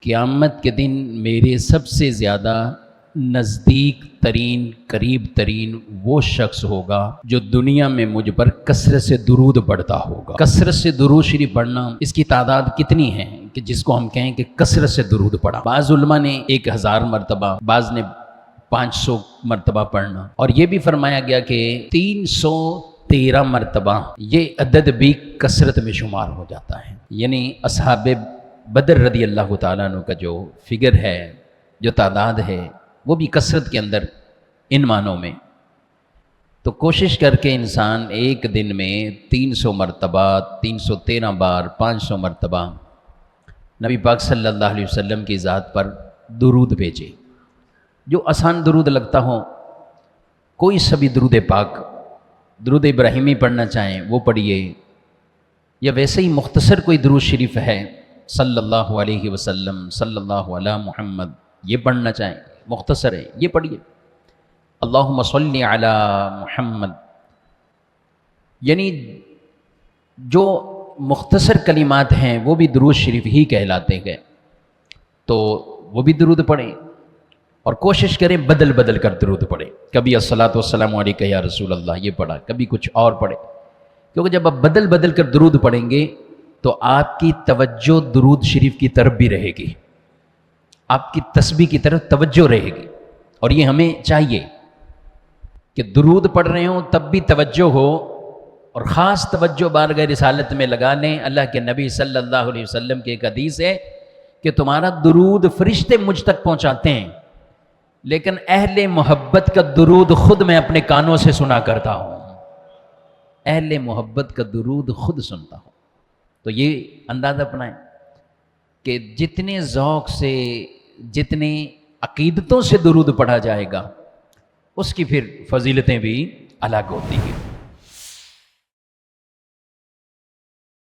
قیامت کے دن میرے سب سے زیادہ نزدیک ترین قریب ترین وہ شخص ہوگا جو دنیا میں مجھ پر کثرت سے درود پڑھتا ہوگا۔ کثرت سے درود شریف پڑھنا، اس کی تعداد کتنی ہے کہ جس کو ہم کہیں کہ کثرت سے درود پڑھا؟ بعض علماء نے 1000 مرتبہ، بعض نے 500 مرتبہ پڑھنا، اور یہ بھی فرمایا گیا کہ 313 مرتبہ یہ عدد بھی کثرت میں شمار ہو جاتا ہے۔ یعنی اصحاب بدر رضی اللہ تعالیٰ عنہ کا جو فگر ہے، جو تعداد ہے، وہ بھی کثرت کے اندر ان معنوں میں۔ تو کوشش کر کے انسان ایک دن میں 300 مرتبہ، 313 بار، 500 مرتبہ نبی پاک صلی اللہ علیہ وسلم کی ذات پر درود بھیجے۔ جو آسان درود لگتا ہو، کوئی سبھی درود پاک، درود ابراہیمی پڑھنا چاہیں وہ پڑھیے، یا ویسے ہی مختصر کوئی درود شریف ہے صلی اللہ علیہ وسلم، صلی اللہ علی محمد، یہ پڑھنا چاہیں، مختصر ہے، یہ پڑھیے۔ اللہم صلی علی محمد، یعنی جو مختصر کلمات ہیں وہ بھی درود شریف ہی کہلاتے گئے، تو وہ بھی درود پڑھیں، اور کوشش کریں بدل بدل کر درود پڑھیں۔ کبھی الصلاۃ والسلام علیک یا رسول اللہ یہ پڑھا، کبھی کچھ اور پڑھے، کیونکہ جب آپ بدل بدل کر درود پڑھیں گے تو آپ کی توجہ درود شریف کی طرف بھی رہے گی، آپ کی تسبیح کی طرف توجہ رہے گی، اور یہ ہمیں چاہیے کہ درود پڑھ رہے ہوں تب بھی توجہ ہو، اور خاص توجہ بارگاہ رسالت میں لگا لیں۔ اللہ کے نبی صلی اللہ علیہ وسلم کی ایک حدیث ہے کہ تمہارا درود فرشتے مجھ تک پہنچاتے ہیں، لیکن اہل محبت کا درود خود میں اپنے کانوں سے سنا کرتا ہوں، اہل محبت کا درود خود سنتا ہوں۔ تو یہ اندازہ اپنائیں کہ جتنے ذوق سے، جتنے عقیدتوں سے درود پڑھا جائے گا، اس کی پھر فضیلتیں بھی الگ ہوتی ہیں۔